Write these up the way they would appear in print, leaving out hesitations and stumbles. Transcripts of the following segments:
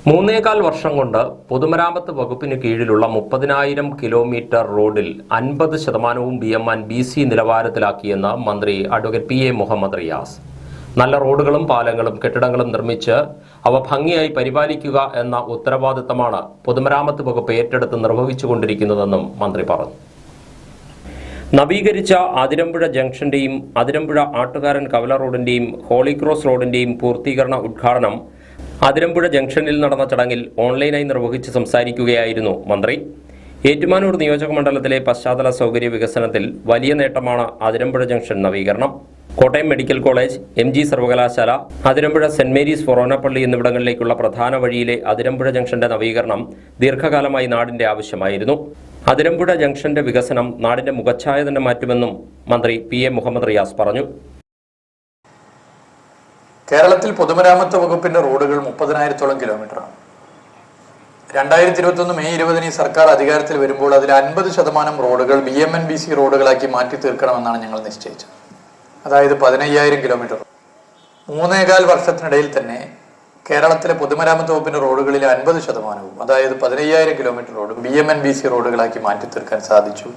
3.25 വർഷം കൊണ്ട് പൊതുമരാമത്ത് വകുപ്പിന് കീഴിലുള്ള 30,000 കിലോമീറ്റർ റോഡിൽ 50% BMN/BC നിലവാരത്തിലാക്കിയെന്ന് മന്ത്രി അഡ്വക്കേറ്റ് പി.എ. മുഹമ്മദ് റിയാസ്. നല്ല റോഡുകളും പാലങ്ങളും കെട്ടിടങ്ങളും നിർമ്മിച്ച് അവ ഭംഗിയായി പരിപാലിക്കുക എന്ന ഉത്തരവാദിത്തമാണ് പൊതുമരാമത്ത് വകുപ്പ് ഏറ്റെടുത്ത് നിർവഹിച്ചുകൊണ്ടിരിക്കുന്നതെന്നും മന്ത്രി പറഞ്ഞു. നവീകരിച്ച അതിരമ്പുഴ ജംഗ്ഷന്റെയും അതിരമ്പുഴ ആട്ടുകാരൻ കവല റോഡിന്റെയും ഹോളി ക്രോസ് റോഡിന്റെയും പൂർത്തീകരണ ഉദ്ഘാടനം അതിരമ്പുഴ ജംഗ്ഷനിൽ നടന്ന ചടങ്ങിൽ ഓൺലൈനായി നിർവഹിച്ച് സംസാരിക്കുകയായിരുന്നു മന്ത്രി. ഏറ്റുമാനൂർ നിയോജകമണ്ഡലത്തിലെ പശ്ചാത്തല സൗകര്യ വികസനത്തിൽ വലിയ നേട്ടമാണ് അതിരമ്പുഴ ജംഗ്ഷൻ നവീകരണം. കോട്ടയം മെഡിക്കൽ കോളേജ്, MG സർവകലാശാല, അതിരമ്പുഴ സെന്റ് മേരീസ് ഫൊറോനപ്പള്ളി എന്നിവിടങ്ങളിലേക്കുള്ള പ്രധാന വഴിയിലെ അതിരമ്പുഴ ജംഗ്ഷന്റെ നവീകരണം ദീർഘകാലമായി നാടിന്റെ ആവശ്യമായിരുന്നു. അതിരമ്പുഴ ജംഗ്ഷന്റെ വികസനം നാടിന്റെ മുഖച്ഛായ തന്നെ മാറ്റുമെന്നും മന്ത്രി P.A. മുഹമ്മദ് റിയാസ് പറഞ്ഞു. കേരളത്തിൽ പൊതുമരാമത്ത് വകുപ്പിന്റെ റോഡുകൾ 30,000-ഓളം കിലോമീറ്ററാണ്. 2021 മെയ് 20 സർക്കാർ അധികാരത്തിൽ വരുമ്പോൾ അതിൽ 50% റോഡുകൾ BMN/BC റോഡുകളാക്കി മാറ്റി തീർക്കണമെന്നാണ് ഞങ്ങൾ നിശ്ചയിച്ചത്. അതായത് 15,000 കിലോമീറ്റർ. 3.25 വർഷത്തിനിടയിൽ തന്നെ കേരളത്തിലെ പൊതുമരാമത്ത് വകുപ്പിന്റെ റോഡുകളിലെ 50%, അതായത് 15,000 കിലോമീറ്റർ റോഡ് BMN/BC റോഡുകളാക്കി മാറ്റി തീർക്കാൻ സാധിച്ചു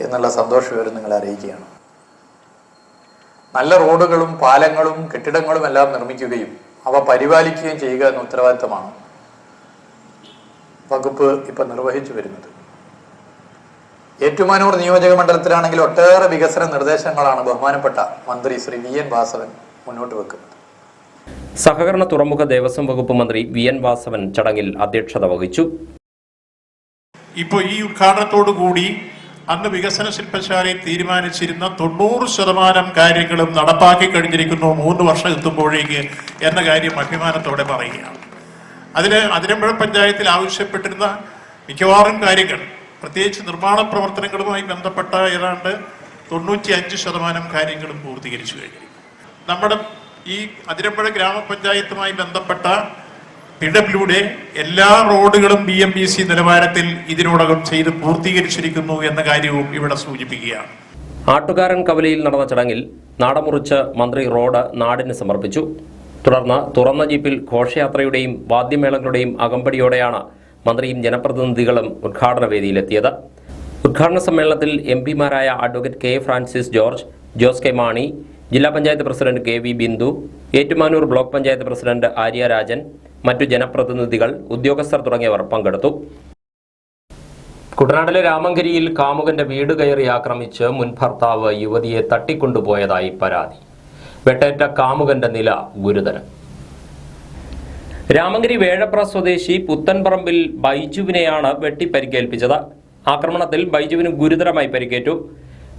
എന്നുള്ള സന്തോഷ വിവരം നിങ്ങളെ അറിയിക്കുകയാണ്. നല്ല റോഡുകളും പാലങ്ങളും കെട്ടിടങ്ങളും എല്ലാം നിർമ്മിക്കുകയും അവ പരിപാലിക്കുകയും ചെയ്യുക എന്ന ഉത്തരവാദിത്തമാണ് വകുപ്പ് ഇപ്പം നിർവഹിച്ചു വരുന്നത്. ഏറ്റുമാനൂർ നിയോജക മണ്ഡലത്തിലാണെങ്കിൽ ഒട്ടേറെ വികസന നിർദ്ദേശങ്ങളാണ് ബഹുമാനപ്പെട്ട മന്ത്രി ശ്രീ V.N. വാസവൻ മുന്നോട്ട് വെക്കുന്നത്. സഹകരണ തുറമുഖ ദേവസ്വം വകുപ്പ് മന്ത്രി V.N. വാസവൻ ചടങ്ങിൽ അധ്യക്ഷത വഹിച്ചു. ഇപ്പോൾ ഈ ഉദ്ഘാടനത്തോടു കൂടി അന്ന് വികസന ശില്പശാലയിൽ തീരുമാനിച്ചിരുന്ന 90% കാര്യങ്ങളും നടപ്പാക്കി കഴിഞ്ഞിരിക്കുന്നു 3 വർഷം എത്തുമ്പോഴേക്ക് എന്ന കാര്യം അഭിമാനത്തോടെ പറയുകയാണ്. അതിന് അതിരമ്പുഴ പഞ്ചായത്തിൽ ആവശ്യപ്പെട്ടിരുന്ന മിക്കവാറും കാര്യങ്ങൾ, പ്രത്യേകിച്ച് നിർമ്മാണ പ്രവർത്തനങ്ങളുമായി ബന്ധപ്പെട്ട ഏതാണ്ട് 95% കാര്യങ്ങളും പൂർത്തീകരിച്ചു കഴിഞ്ഞിരിക്കുന്നു. നമ്മുടെ ഈ അതിരമ്പുഴ ഗ്രാമപഞ്ചായത്തുമായി ബന്ധപ്പെട്ട PWD എല്ലാ റോഡുകളും BMN/BC നിലവാരത്തിൽ ഇതിനോടകം ചെയ്ത് പൂർത്തീകരിച്ചിരിക്കുന്നു എന്ന കാര്യവും ഇവിടെ സൂചിപ്പിക്കുകയാണ്. ആട്ടുകാരൻ കവലയിൽ നടന്ന ചടങ്ങിൽ നാടമുറിച്ച് മന്ത്രി റോഡ് നാടിന് സമർപ്പിച്ചു. തുടർന്ന് തുറന്ന ജീപ്പിൽ ഘോഷയാത്രയുടെയും വാദ്യമേളങ്ങളുടെയും അകമ്പടിയോടെയാണ് മന്ത്രിയും ജനപ്രതിനിധികളും ഉദ്ഘാടന വേദിയിലെത്തിയത്. ഉദ്ഘാടന സമ്മേളനത്തിൽ MP-മാരായ advocate K. Francis George, Jose K. Mani, ജില്ലാ panchayat president KV Bindu, Ettumanoor block panchayat president Arya Rajan, മറ്റു ജനപ്രതിനിധികൾ, ഉദ്യോഗസ്ഥർ തുടങ്ങിയവർ പങ്കെടുത്തു. കുട്ടനാട്ടിലെ രാമങ്കരിയിൽ കാമുകന്റെ വീട് കയറി ആക്രമിച്ച് മുൻ ഭർത്താവ് യുവതിയെ തട്ടിക്കൊണ്ടുപോയതായി പരാതി. വെട്ടേറ്റ കാമുകന്റെ നില ഗുരുതരം. രാമങ്കരി വേഴപ്ര സ്വദേശി പുത്തൻപറമ്പിൽ ബൈജുവിനെയാണ് വെട്ടിപ്പരിക്കേൽപ്പിച്ചത്. ആക്രമണത്തിൽ ബൈജുവിന് ഗുരുതരമായി പരിക്കേറ്റു.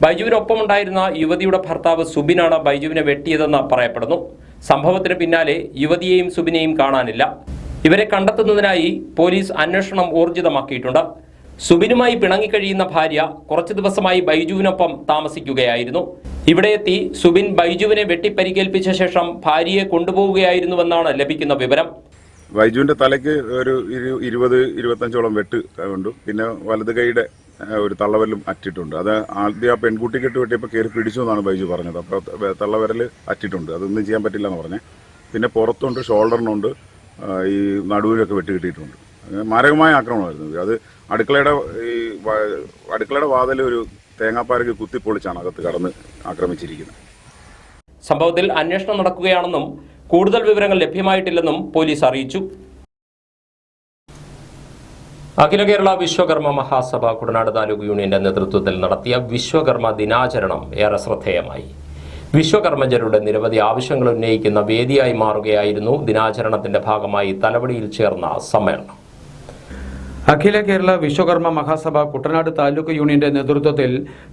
ബൈജുവിനൊപ്പമുണ്ടായിരുന്ന യുവതിയുടെ ഭർത്താവ് സുബിനാണ് ബൈജുവിനെ വെട്ടിയതെന്ന് പറയപ്പെടുന്നു. സംഭവത്തിന് പിന്നാലെ യുവതിയെയും സുബിനെയും കാണാനില്ല. ഇവരെ കണ്ടെത്തുന്നതിനായി പോലീസ് അന്വേഷണം ഊർജിതമാക്കിയിട്ടുണ്ട്. സുബിനുമായി പിണങ്ങിക്കഴിയുന്ന ഭാര്യ കുറച്ചു ദിവസമായി ബൈജുവിനൊപ്പം താമസിക്കുകയായിരുന്നു. ഇവിടെ എത്തി സുബിൻ ബൈജുവിനെ വെട്ടിപ്പരിക്കേൽപ്പിച്ച ശേഷം ഭാര്യയെ കൊണ്ടുപോവുകയായിരുന്നുവെന്നാണ് ലഭിക്കുന്ന വിവരം. ബൈജുവിന്റെ തലയ്ക്ക് ഒരു 20-25ഓളം വെട്ട് ഉണ്ട്. പിന്നെ വലത് കൈയുടെ ഒരു തള്ളവരലും അറ്റിട്ടുണ്ട്. അത് ആദ്യം ആ പെൺകുട്ടിക്കിട്ട് വെട്ടിയപ്പോൾ കയറി പിടിച്ചു എന്നാണ് ബൈജു പറഞ്ഞത്. അപ്പോൾ തള്ളവരൽ അറ്റിട്ടുണ്ട്. അതൊന്നും ചെയ്യാൻ പറ്റില്ല എന്ന് പറഞ്ഞേ. പിന്നെ പുറത്തുണ്ട്, ഷോൾഡറിനുണ്ട്, ഈ നടുവിലൊക്കെ വെട്ട് കിട്ടിയിട്ടുണ്ട്. മാരകമായ ആക്രമണമായിരുന്നു. അത് അടുക്കളയുടെ വാതിൽ ഒരു തേങ്ങാപ്പാരക്ക് കുത്തിപ്പൊളിച്ചാണ് അകത്ത് കടന്ന് ആക്രമിച്ചിരിക്കുന്നത്. സംഭവത്തിൽ അന്വേഷണം നടക്കുകയാണെന്നും കൂടുതൽ വിവരങ്ങൾ ലഭ്യമായിട്ടില്ലെന്നും പോലീസ് അറിയിച്ചു. അഖില കേരള വിശ്വകർമ്മ മഹാസഭ കുട്ടനാട് താലൂക്ക് യൂണിയന്റെ നേതൃത്വത്തിൽ നടത്തിയ വിശ്വകർമ്മ ദിനാചരണം ഏറെ ശ്രദ്ധേയമായി. വിശ്വകർമ്മജരുടെ നിരവധി ആവശ്യങ്ങൾ ഉന്നയിക്കുന്ന വേദിയായി മാറുകയായിരുന്നു ദിനാചരണത്തിന്റെ ഭാഗമായി തലവടിയിൽ ചേർന്ന സമ്മേളനം. അഖില കേരള വിശ്വകർമ്മ മഹാസഭ കുട്ടനാട് താലൂക്ക് യൂണിയന്റെ നേതൃത്വത്തിൽ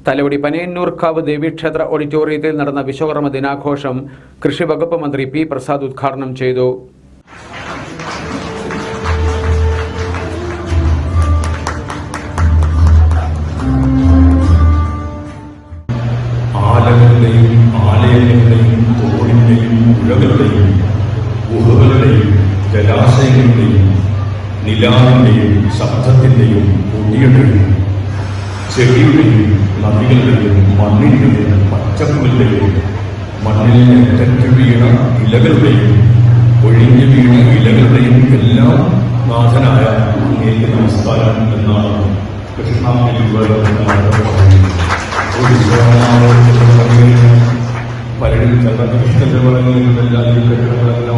തലവടി പനയന്നൂർക്കാവ് ദേവീക്ഷേത്ര ഓഡിറ്റോറിയത്തിൽ നടന്ന വിശ്വകർമ്മ ദിനാഘോഷം കൃഷി വകുപ്പ് മന്ത്രി P. പ്രസാദ് ഉദ്ഘാടനം ചെയ്തു. ആലകളുടെയും ആലയങ്ങളുടെയും തോടിന്റെയും പുഴകളുടെയും ഗുഹകളുടെയും ജലാശയങ്ങളുടെയും നിലാവിന്റെയും ശബ്ദത്തിന്റെയും പൊടിയുടെയും ചെടിയുടെയും നദികളുടെയും മണ്ണിന്റെയും പച്ചപ്പുകളുടെയും മണ്ണിൽ തെറ്റു വീണ ഇലകളുടെയും ഒഴിഞ്ഞു വീണ ഇലകളുടെയും എല്ലാം നാഥനായ അങ്ങേക്ക് നമസ്കാരം എന്നാണ് കൃഷ്ണ പലരും ചന്ദ്രകൃഷ്ണന്റെ പറയുന്നതെല്ലാം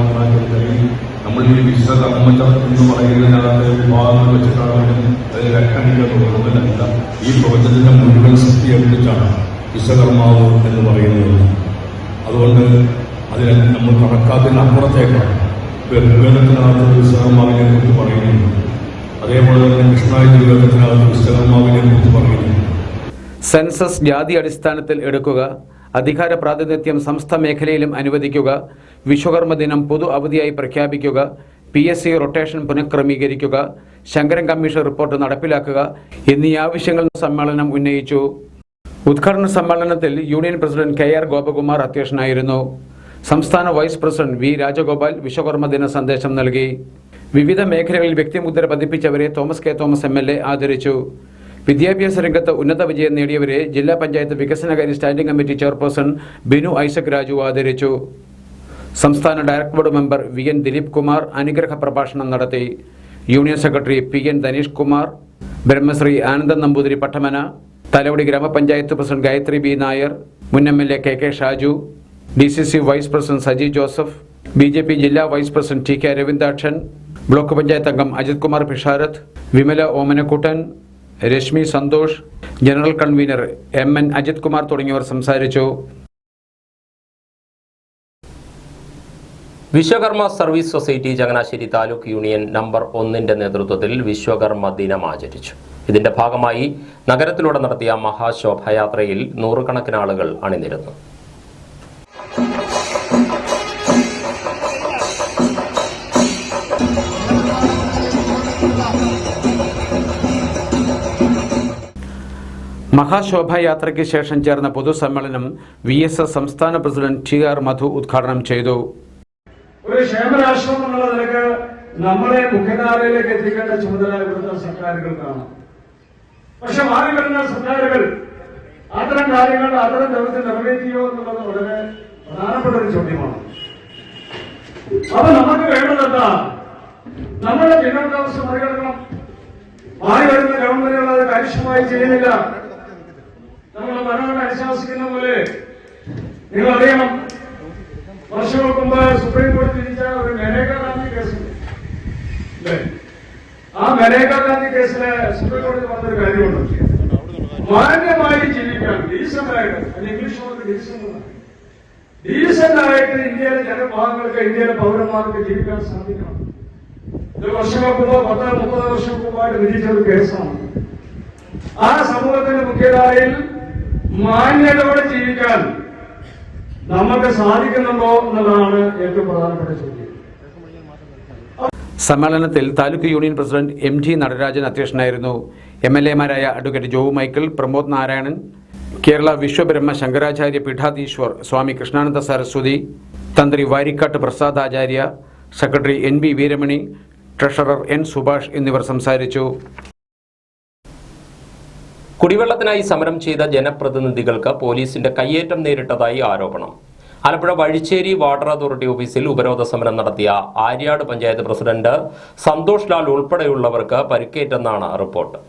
ഉണ്ടാക്കി കഴിയും. നമ്മൾ ഈ വിശ്വകർമ്മചം എന്ന് പറയുന്നതിനകത്ത് വിഭാഗങ്ങൾ വെച്ചിട്ടാണ് അത് വ്യാഖ്യാനിക്കുന്നതല്ല. ഈ പ്രപഞ്ചത്തിന്റെ മുഴുവൻ സൃഷ്ടിയെക്കുറിച്ചാണ് വിശ്വകർമാവ് എന്ന് പറയുന്നത്. അതുകൊണ്ട് അതിനെ നമ്മൾ കണക്കാക്കുന്ന അപ്പുറത്തേക്കാണ്. ഋഗ്വേദത്തിനകത്ത് വിശ്വകർമാവിനെ കുറിച്ച് പറയുന്നു, അതേപോലെ തന്നെ കൃഷ്ണായുർവേദത്തിനകത്ത് വിശ്വകർമാവിനെ കുറിച്ച് പറയുന്നു. സെൻസസ് ജാതി അടിസ്ഥാനത്തിൽ എടുക്കുക, അധികാര പ്രാതിനിധ്യം സംസ്ഥ മേഖലയിലും അനുവദിക്കുക, വിശ്വകർമ്മ ദിനം പൊതു അവധിയായി പ്രഖ്യാപിക്കുക, PSC റൊട്ടേഷൻ പുനഃക്രമീകരിക്കുക, ശങ്കരൻ കമ്മീഷൻ റിപ്പോർട്ട് നടപ്പിലാക്കുക എന്നീ ആവശ്യങ്ങൾ സമ്മേളനം ഉന്നയിച്ചു. ഉദ്ഘാടന സമ്മേളനത്തിൽ യൂണിയൻ പ്രസിഡന്റ് KR ഗോപകുമാർ അധ്യക്ഷനായിരുന്നു. സംസ്ഥാന vice president V Rajagopal Vishwakarma ദിന സന്ദേശം നൽകി. വിവിധ മേഖലകളിൽ വ്യക്തിമുദ്ര പതിപ്പിച്ചവരെ തോമസ് K തോമസ് MLA ആദരിച്ചു. വിദ്യാഭ്യാസ രംഗത്ത് ഉന്നത വിജയം നേടിയവരെ ജില്ലാ പഞ്ചായത്ത് വികസനകാര്യ standing committee chairperson Binu Isaac Raju ആദരിച്ചു. സംസ്ഥാന director board member VN Dileep Kumar അനുഗ്രഹ പ്രഭാഷണം നടത്തി. Union secretary PN Dhaneesh Kumar, Brahmasree Anandan Namboothiri Pattamana, Thalavady ഗ്രാമപഞ്ചായത്ത് പ്രസിഡന്റ് ഗായത്രി B നായർ, മുൻ MLA KK Shaju, DCC vice president Saji Joseph, BJP ജില്ലാ vice president TK Ravindakshan, block panchayat അംഗം Ajith Kumar Pisharath, Vimala Omanakuttan, Reshmi Santhosh, general convener MN Ajith Kumar തുടങ്ങിയവർ സംസാരിച്ചു. Vishwakarma service society Changanassery taluk union number 1 നേതൃത്വത്തിൽ വിശ്വകർമ്മ ദിനം ആചരിച്ചു. ഇതിന്റെ ഭാഗമായി നഗരത്തിലൂടെ നടത്തിയ മഹാശോഭയാത്രയിൽ നൂറുകണക്കിന് ആളുകൾ അണിനിരന്നു. മഹാശോഭയാത്രയ്ക്ക് ശേഷം ചേർന്ന പൊതുസമ്മേളനം VSS സംസ്ഥാന പ്രസിഡന്റ് TR മധു ഉദ്ഘാടനം ചെയ്തു. ഒരു ക്ഷേമരാഷ്ട്രം എന്നുള്ള നിലക്ക് നമ്മളെ മുഖ്യധാരയിലേക്ക് എത്തിക്കേണ്ട ചുമതല ഇവിടുത്തെ സർക്കാരുകൾക്കാണ്. പക്ഷെ മാറി വരുന്ന സർക്കാരുകൾ അത്തരം കാര്യങ്ങൾ അത്തരം ദൗത്യം നിറവേറ്റിയോ എന്നുള്ളത് വളരെ പ്രധാനപ്പെട്ട ഒരു ചോദ്യമാണ്. അപ്പൊ നമുക്ക് വേണ്ടതെന്താ? നമ്മുടെ പിന്നോക്കാവസ്ഥ മറികടക്കണം. മാറി വരുന്ന ഗവൺമെന്റുകൾ അത് കാര്യക്ഷമമായി ചെയ്യുന്നില്ല. നമ്മൾ ഭരണഘടന അനുശാസിക്കുന്ന പോലെ നിങ്ങൾ അറിയണം, വർഷങ്ങൾക്ക് മുമ്പ് സുപ്രീം കോടതി വിധിച്ച ഒരു മേനകാ ഗാന്ധി കേസുണ്ട്. ആ മേനകാ ഗാന്ധി കേസില് സുപ്രീം കോടതി പറഞ്ഞൊരു കാര്യമുണ്ട്, മാന്യമായി ജീവിക്കാൻ ഡീസന്റായിട്ട്, ഇംഗ്ലീഷ് ഡീസന്റായിട്ട് ഇന്ത്യയിലെ ജനവിഭാഗങ്ങൾക്ക്, ഇന്ത്യയിലെ പൗരന്മാർക്ക് ജീവിക്കാൻ സാധിക്കണം. ഇത് വർഷങ്ങൾക്ക് മുമ്പ് 10-30 വർഷം മുമ്പായിട്ട് വിധിച്ച ഒരു കേസാണ്. ആ സമൂഹത്തിന്റെ മുഖ്യധാരയിൽ മാന്യതയോടെ ജീവിക്കാൻ നമുക്ക് സാധിക്കുന്നുണ്ടോ എന്നതാണ് ഏറ്റവും പ്രധാനപ്പെട്ട ചോദ്യം. സമ്മേളനത്തിൽ taluk union president MG Natarajan അധ്യക്ഷനായിരുന്നു. MLA മാരായ അഡ്വക്കേറ്റ് ജോവു മൈക്കിൾ, പ്രമോദ് നാരായണൻ, കേരള വിശ്വബ്രഹ്മ ശങ്കരാചാര്യ പീഠാധീശ്വർ സ്വാമി കൃഷ്ണാനന്ദ സരസ്വതി, തന്ത്രി Varikkattu Prasad Acharya, secretary NB Veeramani, treasurer N Subhash എന്നിവർ സംസാരിച്ചു. കുടിവെള്ളത്തിനായി സമരം ചെയ്ത ജനപ്രതിനിധികൾക്ക് പോലീസിന്റെ കയ്യേറ്റം നേരിട്ടതായി ആരോപണം. ആലപ്പുഴ വഴിച്ചേരി വാട്ടർ അതോറിറ്റി ഓഫീസിൽ ഉപരോധ സമരം നടത്തിയ ആര്യാട് പഞ്ചായത്ത് പ്രസിഡന്റ് സന്തോഷ് ലാൽ ഉൾപ്പെടെയുള്ളവർക്ക് പരിക്കേറ്റെന്നാണ് റിപ്പോർട്ട്.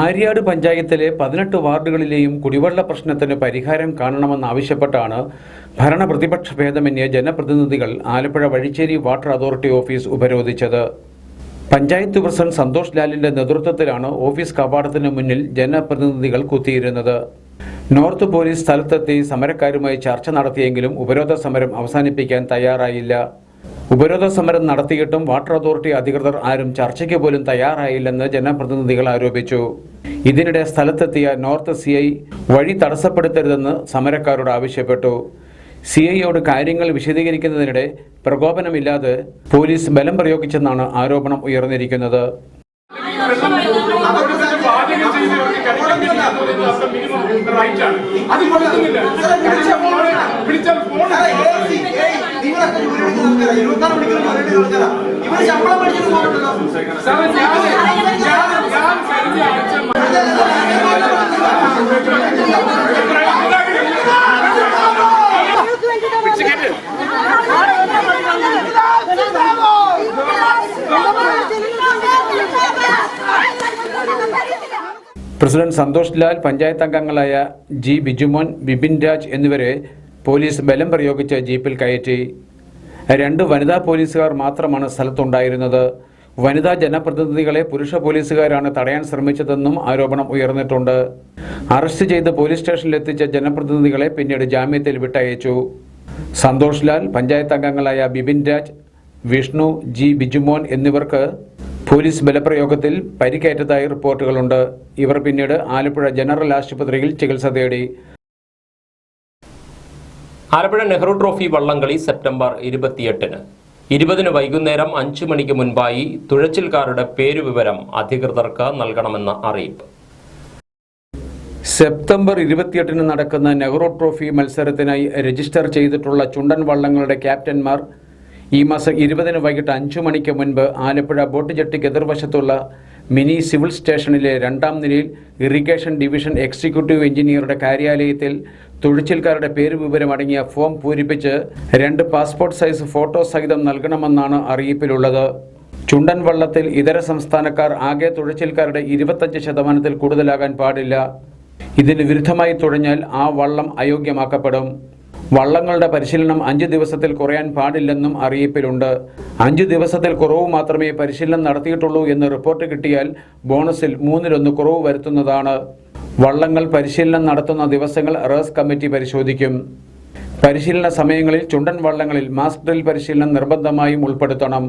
ആര്യാട് പഞ്ചായത്തിലെ 18 വാർഡുകളിലെയും കുടിവെള്ള പ്രശ്നത്തിന് പരിഹാരം കാണണമെന്നാവശ്യപ്പെട്ടാണ് ഭരണ പ്രതിപക്ഷ ഭേദമന്യേ ജനപ്രതിനിധികൾ Alappuzha Vazhicheri water authority office ഉപരോധിച്ചത്. പഞ്ചായത്ത് പ്രസിഡന്റ് സന്തോഷ് ലാലിന്റെ നേതൃത്വത്തിലാണ് ഓഫീസ് കവാടത്തിന് മുന്നിൽ ജനപ്രതിനിധികൾ കുത്തിയിരുന്നത്. നോർത്ത് പോലീസ് സ്ഥലത്തെത്തി സമരക്കാരുമായി ചർച്ച നടത്തിയെങ്കിലും ഉപരോധ സമരം അവസാനിപ്പിക്കാൻ തയ്യാറായില്ല. ഉപരോധ സമരം നടത്തിയിട്ടും വാട്ടർ അതോറിറ്റി അധികൃതർ ആരും ചർച്ചയ്ക്ക് പോലും തയ്യാറായില്ലെന്ന് ജനപ്രതിനിധികൾ ആരോപിച്ചു. ഇതിനിടെ സ്ഥലത്തെത്തിയ നോർത്ത് CI വഴി തടസ്സപ്പെടുത്തരുതെന്ന് സമരക്കാരോട് ആവശ്യപ്പെട്ടു. സിഐയോട് കാര്യങ്ങൾ വിശദീകരിക്കുന്നതിനിടെ പ്രകോപനമില്ലാതെ പോലീസ് ബലം പ്രയോഗിച്ചെന്നാണ് ആരോപണം ഉയർന്നിരിക്കുന്നത്. പ്രസിഡന്റ് സന്തോഷ് ലാൽ, പഞ്ചായത്ത് അംഗങ്ങളായ ജി ബിജുമോൻ, ബിപിൻ രാജ് എന്നിവരെ പോലീസ് ബലം പ്രയോഗിച്ച് ജീപ്പിൽ കയറ്റി. 2 വനിതാ പോലീസുകാർ മാത്രമാണ് സ്ഥലത്തുണ്ടായിരുന്നത്. വനിതാ ജനപ്രതിനിധികളെ പുരുഷ പോലീസുകാരാണ് തടയാൻ ശ്രമിച്ചതെന്നും ആരോപണം ഉയർന്നിട്ടുണ്ട്. അറസ്റ്റ് ചെയ്ത് പോലീസ് സ്റ്റേഷനിലെത്തിച്ച ജനപ്രതിനിധികളെ പിന്നീട് ജാമ്യത്തിൽ വിട്ടയച്ചു. സന്തോഷ് ലാൽ, പഞ്ചായത്ത് അംഗങ്ങളായ ബിപിൻ രാജ്, വിഷ്ണു, ജി ബിജുമോൻ എന്നിവർക്ക് പോലീസ് ബലപ്രയോഗത്തിൽ പരിക്കേറ്റതായി റിപ്പോർട്ടുകളുണ്ട്. ഇവർ പിന്നീട് ആലപ്പുഴ ജനറൽ ആശുപത്രിയിൽ ചികിത്സ തേടി. ആലപ്പുഴ നെഹ്റു ട്രോഫി വള്ളംകളി സെപ്റ്റംബർ 28-ന് 20-ന് വൈകുന്നേരം 5 മണിക്ക് മുൻപായി തുഴച്ചിൽക്കാരുടെ പേരുവിവരം അധികൃതർക്ക് നൽകണമെന്ന അറിയിപ്പ്. സെപ്റ്റംബർ 28-ന് നടക്കുന്ന നെഹ്റു ട്രോഫി മത്സരത്തിനായി രജിസ്റ്റർ ചെയ്തിട്ടുള്ള ചുണ്ടൻ വള്ളങ്ങളുടെ ക്യാപ്റ്റന്മാർ ഈ മാസം 20-ന് വൈകിട്ട് 5 മണിക്ക് മുൻപ് ആലപ്പുഴ ബോട്ട് ജെട്ടിക്ക് എതിർവശത്തുള്ള മിനി സിവിൽ സ്റ്റേഷനിലെ 2ാം നിലയിൽ ഇറിഗേഷൻ ഡിവിഷൻ എക്സിക്യൂട്ടീവ് എഞ്ചിനീയറുടെ കാര്യാലയത്തിൽ തുഴച്ചിൽക്കാരുടെ പേരുവിവരം അടങ്ങിയ ഫോം പൂരിപ്പിച്ച് 2 പാസ്പോർട്ട് സൈസ് ഫോട്ടോ സഹിതം നൽകണമെന്നാണ് അറിയിപ്പിലുള്ളത്. ചുണ്ടൻ വള്ളത്തിൽ ഇതര സംസ്ഥാനക്കാർ ആകെ തുഴച്ചിൽക്കാരുടെ 25% കൂടുതലാകാൻ പാടില്ല. ഇതിന് വിരുദ്ധമായി തുഴഞ്ഞാൽ ആ വള്ളം അയോഗ്യമാക്കപ്പെടും. വള്ളങ്ങളുടെ പരിശീലനം 5 ദിവസത്തിൽ കുറയാൻ പാടില്ലെന്നും അറിയിപ്പിലുണ്ട്. 5 ദിവസത്തിൽ കുറവ് മാത്രമേ പരിശീലനം നടത്തിയിട്ടുള്ളൂ എന്ന് റിപ്പോർട്ട് കിട്ടിയാൽ ബോണസിൽ 1/3 കുറവ് വരുത്തുന്നതാണ്. വള്ളങ്ങൾ പരിശീലനം നടത്തുന്ന ദിവസങ്ങൾ റേസ് കമ്മിറ്റി പരിശോധിക്കും. പരിശീലന സമയങ്ങളിൽ ചുണ്ടൻ വള്ളങ്ങളിൽ മാസ് ഡ്രിൽ പരിശീലനം നിർബന്ധമായും ഉൾപ്പെടുത്തണം.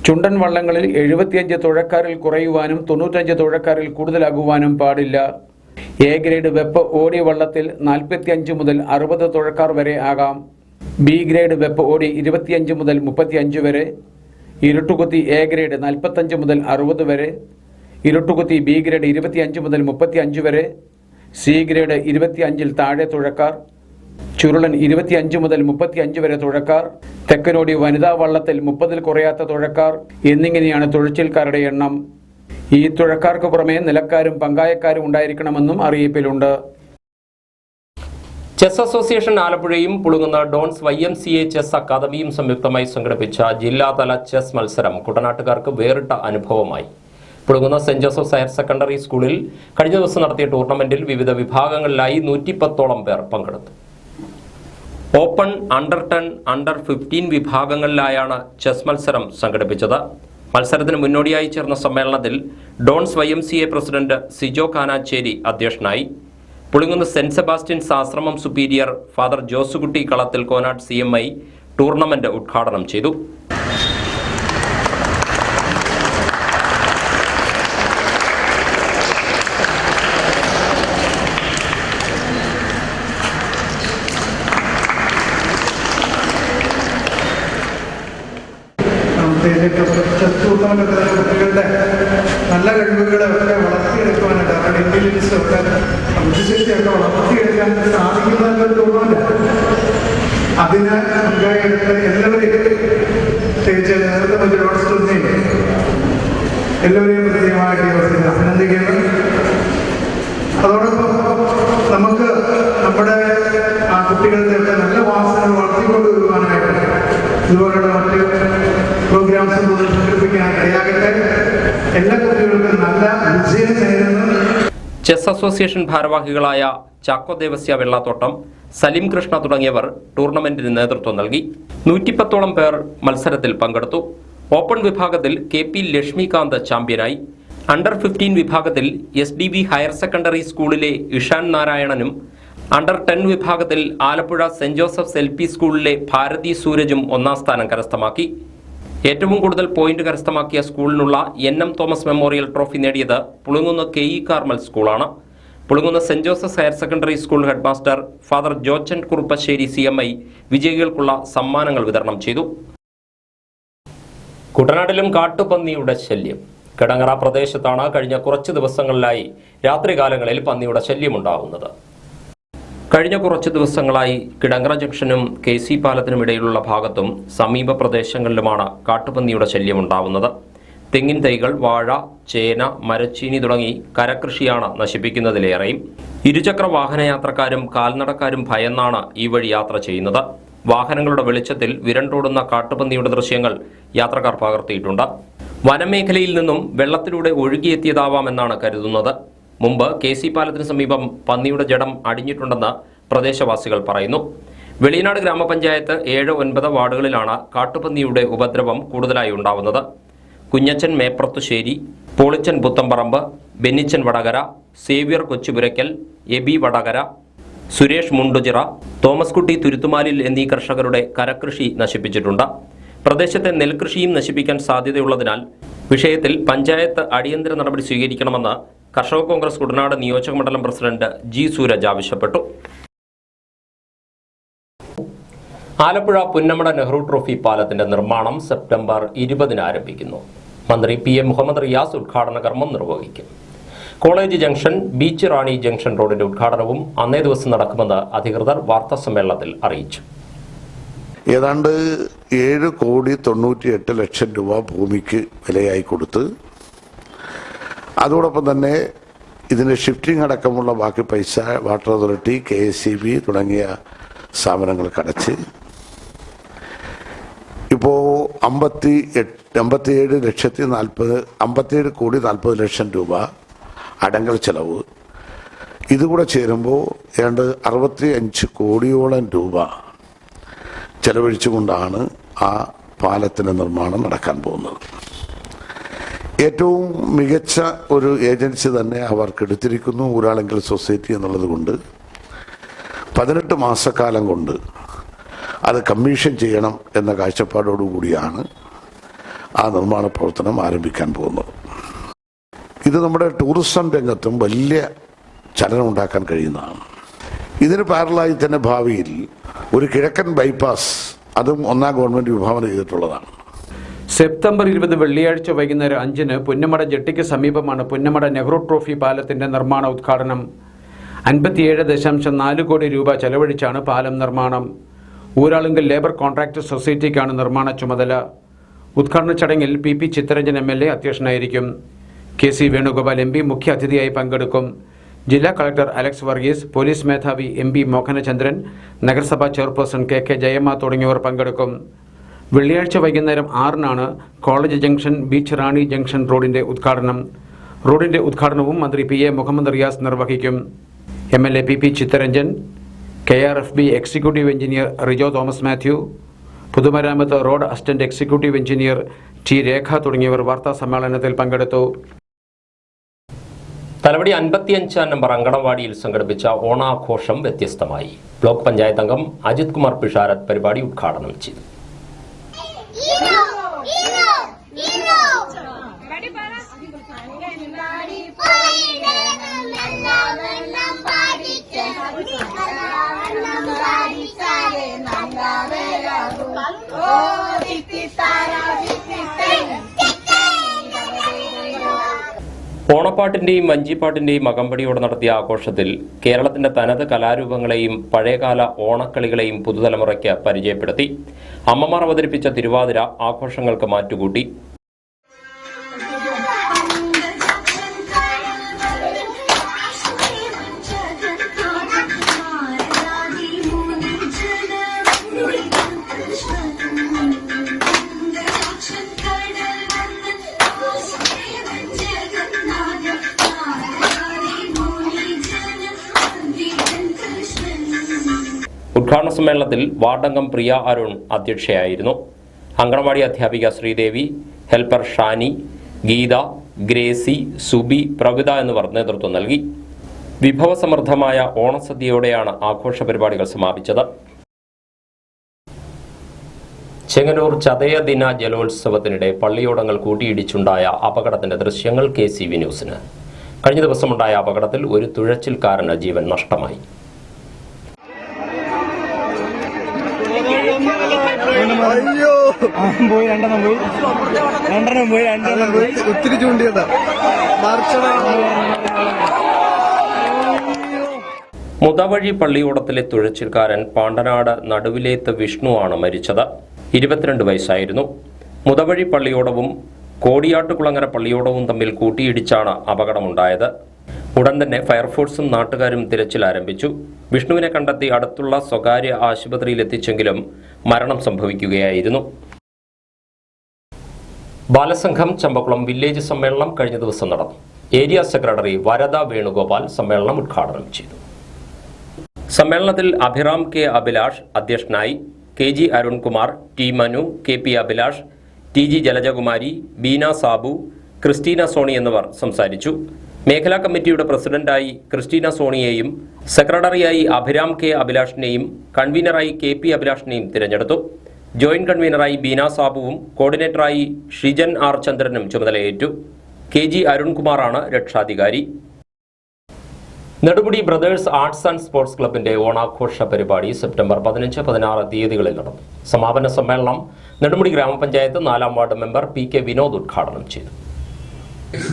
ചുണ്ടൻ വള്ളങ്ങളിൽ 75 തുഴക്കാരിൽ കുറയുവാനും 95 തുഴക്കാരിൽ കൂടുതലാകുവാനും പാടില്ല. എ ഗ്രേഡ് വെപ്പ് ഓടി വള്ളത്തിൽ 45 മുതൽ 60 തുഴക്കാർ വരെ ആകാം. ബി ഗ്രേഡ് വെപ്പ് ഓടി 25 മുതൽ 35 വരെ. ഇരുട്ടുകുത്തി എ ഗ്രേഡ് 45 മുതൽ 60 വരെ. ഇരുട്ടുകുത്തി ബി ഗ്രേഡ് 25 മുതൽ 35 വരെ. സി ഗ്രേഡ് 25-ൽ താഴെ തുഴക്കാർ. ചുരുളൻ 25 മുതൽ 35 വരെ തുഴക്കാർ. തെക്കനോടി വനിതാ വള്ളത്തിൽ 30-ൽ കുറയാത്ത തുഴക്കാർ എന്നിങ്ങനെയാണ് തുഴച്ചിൽക്കാരുടെ എണ്ണം. ഈ തുഴക്കാർക്ക് പുറമെ നിലക്കാരും പങ്കായക്കാരും ഉണ്ടായിരിക്കണമെന്നും അറിയിപ്പിലുണ്ട്. ചെസ് അസോസിയേഷൻ ആലപ്പുഴയും Pulinkunnu Dons YMCA chess academy സംയുക്തമായി സംഘടിപ്പിച്ച ജില്ലാതല ചെസ് മത്സരം കുട്ടനാട്ടുകാർക്ക് വേറിട്ട അനുഭവമായി. പുളുങ്ങുന്ന സെന്റ് ജോസഫ്സ് ഹയർ സെക്കൻഡറി സ്കൂളിൽ കഴിഞ്ഞ ദിവസം നടത്തിയ ടൂർണമെന്റിൽ വിവിധ വിഭാഗങ്ങളിലായി 110ഓളം പേർ പങ്കെടുത്തു. ഓപ്പൺ, അണ്ടർ 10, അണ്ടർ 15 വിഭാഗങ്ങളിലായാണ് ചെസ് മത്സരം സംഘടിപ്പിച്ചത്. മത്സരത്തിന് മുന്നോടിയായി ചേർന്ന സമ്മേളനത്തിൽ ഡോൺസ് YMCA പ്രസിഡന്റ് സിജോ കാനാച്ചേരി അധ്യക്ഷനായി. പുളിങ്ങുന്ന സെന്റ് സെബാസ്റ്റ്യൻസ് ആശ്രമം സുപ്പീരിയർ ഫാദർ ജോസുകുട്ടി കളത്തിൽ കോനാട് CMI ടൂർണമെന്റ് ഉദ്ഘാടനം ചെയ്തു. ചെസ് ടൂർണമെന്റ് കുട്ടികളുടെ നല്ല കഴിവുകളെ ഒക്കെ വളർത്തിയെടുക്കുവാനായിട്ട് അവരുടെ ഇന്റലിജൻസ് ഒക്കെ ബുദ്ധിശക്തിയൊക്കെ വളർത്തിയെടുക്കാൻ സാധിക്കുന്ന ഒരു ടൂർണമെന്റ്. അതിന് മുൻകൈയെടുത്ത് എല്ലാവരെയും പ്രത്യേകിച്ച് നേതൃത്വം എല്ലാവരെയും പ്രത്യേകമായിട്ട് അഭിനന്ദിക്കുന്നു. അതോടൊപ്പം നമുക്ക് നമ്മുടെ കുട്ടികളുടെയൊക്കെ നല്ല വാസനകൾ വളർത്തിക്കൊണ്ടുവരുവാനായിട്ട് ഇതുപോലുള്ള മറ്റ് പ്രോഗ്രാംസ് സംഘടിപ്പിക്കാൻ ഇടയാകട്ടെ. എല്ലാ കുട്ടികൾക്കും നല്ല വിജയം നേരുന്നു. ചെസ് അസോസിയേഷൻ ഭാരവാഹികളായ ചാക്കോ ദേവസ്യ വെള്ളാത്തോട്ടം, സലീം കൃഷ്ണ തുടങ്ങിയവർ ടൂർണമെന്റിന് നേതൃത്വം നൽകി. 110ഓളം പേർ മത്സരത്തിൽ പങ്കെടുത്തു. ഓപ്പൺ വിഭാഗത്തിൽ KP ലക്ഷ്മികാന്ത് ചാമ്പ്യനായി. അണ്ടർ 15 വിഭാഗത്തിൽ SDV ഹയർ സെക്കൻഡറി സ്കൂളിലെ ഇഷാൻ നാരായണനും അണ്ടർ 10 വിഭാഗത്തിൽ ആലപ്പുഴ സെന്റ് ജോസഫ്സ് LP സ്കൂളിലെ ഭാരതി സൂരജും 1ാം സ്ഥാനം കരസ്ഥമാക്കി. ഏറ്റവും കൂടുതൽ പോയിന്റ് കരസ്ഥമാക്കിയ സ്കൂളിനുള്ള NM തോമസ് മെമ്മോറിയൽ ട്രോഫി നേടിയത് പുളുങ്ങുന്ന KE കാർമൽ സ്കൂളാണ്. പുളുങ്ങുന്ന സെന്റ് Joseph higher secondary school headmaster father ജോർജൻ കുറുപ്പശ്ശേരി CMI വിജയികൾക്കുള്ള സമ്മാനങ്ങൾ വിതരണം ചെയ്തു. കുട്ടനാട്ടിലും കാട്ടുപന്നിയുടെ ശല്യം. കിടങ്ങറ പ്രദേശത്താണ് കഴിഞ്ഞ കുറച്ച് ദിവസങ്ങളിലായി രാത്രികാലങ്ങളിൽ പന്നിയുടെ ശല്യമുണ്ടാകുന്നത്. കഴിഞ്ഞ കുറച്ച് ദിവസങ്ങളായി കിടങ്ങറ ജംഗ്ഷനും KC പാലത്തിനുമിടയിലുള്ള ഭാഗത്തും സമീപ പ്രദേശങ്ങളിലുമാണ് കാട്ടുപന്നിയുടെ ശല്യമുണ്ടാകുന്നത്. തെങ്ങിൻ തൈകൾ, വാഴ, ചേന, മരച്ചീനി തുടങ്ങി കരകൃഷിയാണ് നശിപ്പിക്കുന്നതിലേറെയും. ഇരുചക്ര വാഹനയാത്രക്കാരും കാൽനടക്കാരും ഭയന്നാണ് ഈ വഴി യാത്ര ചെയ്യുന്നത്. വാഹനങ്ങളുടെ വെളിച്ചത്തിൽ വിരണ്ടോടുന്ന കാട്ടുപന്നിയുടെ ദൃശ്യങ്ങൾ യാത്രക്കാർ പകർത്തിയിട്ടുണ്ട്. വനമേഖലയിൽ നിന്നും വെള്ളത്തിലൂടെ ഒഴുകിയെത്തിയതാവാമെന്നാണ് കരുതുന്നത്. മുമ്പ് KC പാലത്തിന് സമീപം പന്നിയുടെ ജഡം അടിഞ്ഞിട്ടുണ്ടെന്ന് പ്രദേശവാസികൾ പറയുന്നു. വെളിയനാട് ഗ്രാമപഞ്ചായത്ത് 7, 9 വാർഡുകളിലാണ് കാട്ടുപന്നിയുടെ ഉപദ്രവം കൂടുതലായി ഉണ്ടാവുന്നത്. കുഞ്ഞച്ചൻ മേപ്രത്തുശ്ശേരി, പോളിച്ചൻ പുത്തമ്പറമ്പ്, ബെന്നിച്ചൻ വടകര, സേവ്യർ കൊച്ചുപുരയ്ക്കൽ, എബി വടകര, സുരേഷ് മുണ്ടുചിറ, തോമസ് കുട്ടി തുരുത്തുമാലിൽ എന്നീ കർഷകരുടെ കരകൃഷി നശിപ്പിച്ചിട്ടുണ്ട്. പ്രദേശത്തെ നെൽകൃഷിയും നശിപ്പിക്കാൻ സാധ്യതയുള്ളതിനാൽ വിഷയത്തിൽ പഞ്ചായത്ത് അടിയന്തര നടപടി സ്വീകരിക്കണമെന്ന് കർഷക കോൺഗ്രസ് കുട്ടനാട് നിയോജക മണ്ഡലം പ്രസിഡന്റ് G. സൂരജ് ആവശ്യപ്പെട്ടു. ആലപ്പുഴ പുന്നമട നെഹ്റു ട്രോഫി പാലത്തിന്റെ നിർമ്മാണം സെപ്റ്റംബർ 20 ആരംഭിക്കുന്നു. മന്ത്രി PM മുഹമ്മദ് റിയാസ് ഉദ്ഘാടന കർമ്മം നിർവഹിക്കും. കോളേജ് ജംഗ്ഷൻ, ബീച്ച് റാണി ജംഗ്ഷൻ റോഡിന്റെ ഉദ്ഘാടനവും അന്നേ ദിവസം നടക്കുമെന്ന് അധികൃതർ വാർത്താസമ്മേളനത്തിൽ അറിയിച്ചു. ഏതാണ്ട് 7,98,00,000 രൂപ ഭൂമിക്ക് വിലയായി കൊടുത്ത് അതോടൊപ്പം തന്നെ ഇതിൻ്റെ ഷിഫ്റ്റിംഗ് അടക്കമുള്ള ബാക്കി പൈസ വാട്ടർ അതോറിറ്റി, KSEB തുടങ്ങിയ സ്ഥാപനങ്ങൾക്ക് അടച്ച് ഇപ്പോൾ 57,40,00,000 രൂപ അടങ്കൽ ചെലവ്. ഇതുകൂടെ ചേരുമ്പോൾ ഏതാണ്ട് 65 കോടിയോളം രൂപ ചെലവഴിച്ചുകൊണ്ടാണ് ആ പാലത്തിൻ്റെ നിർമ്മാണം നടക്കാൻ പോകുന്നത്. ഏറ്റവും മികച്ച ഒരു ഏജൻസി തന്നെ അവർക്ക് എടുത്തിരിക്കുന്നു, ഊരാളെങ്കൽ സൊസൈറ്റി എന്നുള്ളത് കൊണ്ട് 18 മാസക്കാലം കൊണ്ട് അത് കമ്മീഷൻ ചെയ്യണം എന്ന കാഴ്ചപ്പാടോടുകൂടിയാണ് ആ നിർമ്മാണ പ്രവർത്തനം ആരംഭിക്കാൻ പോകുന്നത്. ഇത് നമ്മുടെ ടൂറിസം രംഗത്തും വലിയ ചലനം ഉണ്ടാക്കാൻ കഴിയുന്നതാണ്. ഇതിന് പാരലായി തന്നെ ഭാവിയിൽ ഒരു കിഴക്കൻ ബൈപ്പാസ്, അതും ഒന്നാം ഗവൺമെൻറ് വിഭാവന ചെയ്തിട്ടുള്ളതാണ്. സെപ്റ്റംബർ 20 വെള്ളിയാഴ്ച വൈകുന്നേരം 5-ന് പുന്നമട ജെട്ടിക്ക് സമീപമാണ് പുന്നമട നെഹ്റു ട്രോഫി പാലത്തിന്റെ നിർമ്മാണ ഉദ്ഘാടനം. 57.4 കോടി രൂപ ചെലവഴിച്ചാണ് പാലം നിർമ്മാണം. ഊരാളുങ്കൽ ലേബർ കോൺട്രാക്ട് സൊസൈറ്റിക്കാണ് നിർമ്മാണ ചുമതല. ഉദ്ഘാടന ചടങ്ങിൽ PP ചിത്തരഞ്ജൻ MLA അധ്യക്ഷനായിരിക്കും. KC വേണുഗോപാൽ MP മുഖ്യ അതിഥിയായി പങ്കെടുക്കും. ജില്ലാ കളക്ടർ അലക്സ് വർഗീസ്, പോലീസ് മേധാവി MP മോഹനചന്ദ്രൻ, നഗരസഭാ ചെയർപേഴ്സൺ KK ജയമ്മ തുടങ്ങിയവർ പങ്കെടുക്കും. വെള്ളിയാഴ്ച വൈകുന്നേരം 6-നാണ് കോളേജ് ജംഗ്ഷൻ, ബീച്ച് റാണി ജംഗ്ഷൻ റോഡിന്റെ ഉദ്ഘാടനം. റോഡിന്റെ ഉദ്ഘാടനവും മന്ത്രി PA മുഹമ്മദ് റിയാസ് നിർവഹിക്കും. MLA PP Chitharanjan, KRFB executive engineer Rijo Thomas Mathew, പൊതുമരാമത്ത് road assistant executive engineer T. Rekha തുടങ്ങിയവർ വാർത്താ സമ്മേളനത്തിൽ പങ്കെടുത്തു. തലവടി 55-ാം നമ്പർ അങ്കണവാടിയിൽ സംഘടിപ്പിച്ച ഓണാഘോഷം വ്യത്യസ്തമായി. ബ്ലോക്ക് പഞ്ചായത്ത് അംഗം അജിത് കുമാർ പിഷാരത്ത് പരിപാടി ഉദ്ഘാടനം ചെയ്തു. ഓണപ്പാട്ടിന്റെയും വഞ്ചിപ്പാട്ടിന്റെയും അകമ്പടിയോടെ നടത്തിയ ആഘോഷത്തിൽ കേരളത്തിന്റെ തനത് കലാരൂപങ്ങളെയും പഴയകാല ഓണക്കളികളെയും പുതുതലമുറയ്ക്ക് പരിചയപ്പെടുത്തി. അമ്മമാർ അവതരിപ്പിച്ച തിരുവാതിര ആഘോഷങ്ങൾക്ക് മാറ്റുകൂട്ടി. ഉദ്ഘാടന സമ്മേളനത്തിൽ വാർഡംഗം പ്രിയ അരുൺ അധ്യക്ഷയായിരുന്നു. അങ്കണവാടി അധ്യാപിക ശ്രീദേവി, ഹെൽപ്പർ ഷാനി, ഗീത, ഗ്രേസി, സുബി, പ്രവിത എന്നിവർ നേതൃത്വം നൽകി. വിഭവസമൃദ്ധമായ ഓണസദ്യയോടെയാണ് ആഘോഷ പരിപാടികൾ സമാപിച്ചത്. ചെങ്ങന്നൂർ ചതയദിന ജലോത്സവത്തിനിടെ പള്ളിയോടങ്ങൾ കൂട്ടിയിടിച്ചുണ്ടായ അപകടത്തിന്റെ ദൃശ്യങ്ങൾ KCV ന്യൂസിന്. കഴിഞ്ഞ ദിവസമുണ്ടായ അപകടത്തിൽ ഒരു തുഴച്ചിൽക്കാരന് ജീവൻ നഷ്ടമായി. ഒത്തിരി ചൂണ്ടിയതാ. മുതവഴി പള്ളിയോടത്തിലെ തുഴച്ചിൽക്കാരൻ പാണ്ടനാട് നടുവിലേത്ത് വിഷ്ണുവാണ് മരിച്ചത്. 22 വയസ്സായിരുന്നു. മുതവഴി പള്ളിയോടവും കോടിയാട്ടുകുളങ്ങര പള്ളിയോടവും തമ്മിൽ കൂട്ടിയിടിച്ചാണ് അപകടമുണ്ടായത്. ഉടൻ തന്നെ ഫയർഫോഴ്സും നാട്ടുകാരും തിരച്ചിൽ ആരംഭിച്ചു. വിഷ്ണുവിനെ കണ്ടെത്തി അടുത്തുള്ള സ്വകാര്യ ആശുപത്രിയിൽ എത്തിച്ചെങ്കിലും മരണം സംഭവിക്കുകയായിരുന്നു. ബാലസംഘം ചമ്പക്കുളം വില്ലേജ് സമ്മേളനം കഴിഞ്ഞ ദിവസം നടന്നു. ഏരിയ സെക്രട്ടറി വരദ വേണുഗോപാൽ സമ്മേളനം ഉദ്ഘാടനം ചെയ്തു. സമ്മേളനത്തിൽ അഭിറാം കെ അഭിലാഷ് അധ്യക്ഷനായി. KG Arunkumar, T Manu, KP Abhilash, TG Jalajakumari, Beena Sabu, Christina Soni എന്നിവർ സംസാരിച്ചു. മേഖലാ കമ്മിറ്റിയുടെ പ്രസിഡന്റായി ക്രിസ്റ്റീന സോണിയെയും സെക്രട്ടറിയായി അഭിരാം കെ അഭിലാഷിനെയും കൺവീനറായി KP അഭിലാഷിനെയും തിരഞ്ഞെടുത്തു. ജോയിന്റ് കൺവീനറായി ബീന സാബുവും കോർഡിനേറ്ററായി ഷിജൻ R ചന്ദ്രനും ചുമതലയേറ്റു. KG അരുൺകുമാറാണ് രക്ഷാധികാരി. Nedumudi brothers arts and sports ക്ലബിന്റെ ഓണാഘോഷ പരിപാടി സെപ്റ്റംബർ 15, 16 തീയതികളിൽ നടന്നു. സമാപന സമ്മേളനം നെടുമുടി ഗ്രാമപഞ്ചായത്ത് 4-ാം വാർഡ് മെമ്പർ PK വിനോദ് ഉദ്ഘാടനം ചെയ്തു.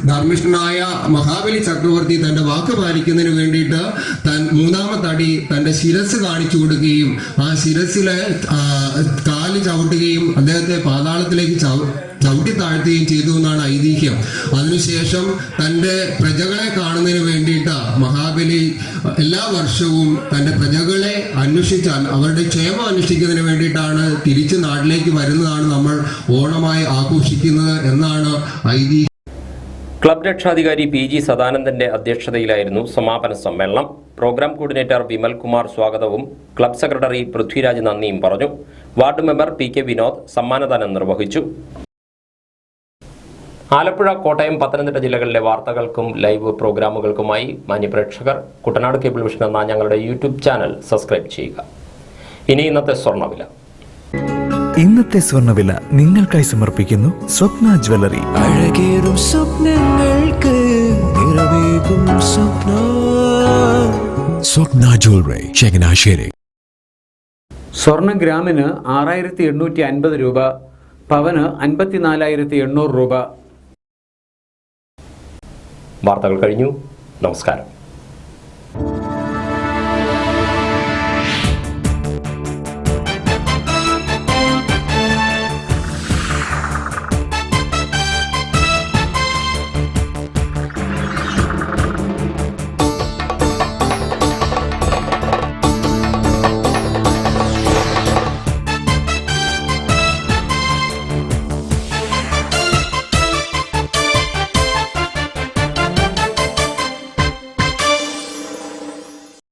ധർമ്മിഷ്ഠനായ മഹാബലി ചക്രവർത്തി തന്റെ വാക്ക് പാലിക്കുന്നതിന് വേണ്ടിയിട്ട് മൂന്നാമത്തെ അടി തന്റെ ശിരസ് കാണിച്ചു കൊടുക്കുകയും ആ ശിരസിലെ കാല് ചവിട്ടുകയും അദ്ദേഹത്തെ പാതാളത്തിലേക്ക് ചവിട്ടി താഴ്ത്തുകയും ചെയ്തു എന്നാണ് ഐതിഹ്യം. അതിനുശേഷം തന്റെ പ്രജകളെ കാണുന്നതിന് വേണ്ടിയിട്ട് മഹാബലി എല്ലാ വർഷവും തന്റെ പ്രജകളെ അന്വേഷിച്ചാൽ അവരുടെ ക്ഷേമം അന്വേഷിക്കുന്നതിന് വേണ്ടിയിട്ടാണ് തിരിച്ച് നാട്ടിലേക്ക് വരുന്നതാണ് നമ്മൾ ഓണമായി ആഘോഷിക്കുന്നത് എന്നാണ് ഐതിഹ്യം. ക്ലബ് രക്ഷാധികാരി PG സദാനന്ദന്റെ അധ്യക്ഷതയിലായിരുന്നു സമാപന സമ്മേളനം. പ്രോഗ്രാം കോർഡിനേറ്റർ വിമൽ കുമാർ സ്വാഗതവും ക്ലബ് സെക്രട്ടറി പൃഥ്വിരാജ് നന്ദിയും പറഞ്ഞു. വാർഡ് മെമ്പർ PK വിനോദ് സമ്മാനദാനം നിർവഹിച്ചു. ആലപ്പുഴ, കോട്ടയം, പത്തനംതിട്ട ജില്ലകളിലെ വാർത്തകൾക്കും ലൈവ് പ്രോഗ്രാമുകൾക്കുമായി മാന്യപ്രേക്ഷകർ കുട്ടനാട് കേബിൾ വിഷൻ എന്ന ഞങ്ങളുടെ യൂട്യൂബ് ചാനൽ സബ്സ്ക്രൈബ് ചെയ്യുക. ഇനി ഇന്നത്തെ സ്വർണ്ണവില. ഇന്നത്തെ സ്വർണ്ണവില നിങ്ങൾക്കായി സമർപ്പിക്കുന്നു സ്വപ്ന ജ്വല്ലറി. അഴകേറും സ്വപ്നങ്ങൾക്ക് നിറവേകും സ്വപ്ന ജ്വല്ലറി, ചങ്ങനാശ്ശേരി. സ്വർണ്ണ ഗ്രാമിന് 6850 രൂപ, പവന് 54,800 രൂപ. വാർത്തകൾ കഴിഞ്ഞു. നമസ്കാരം.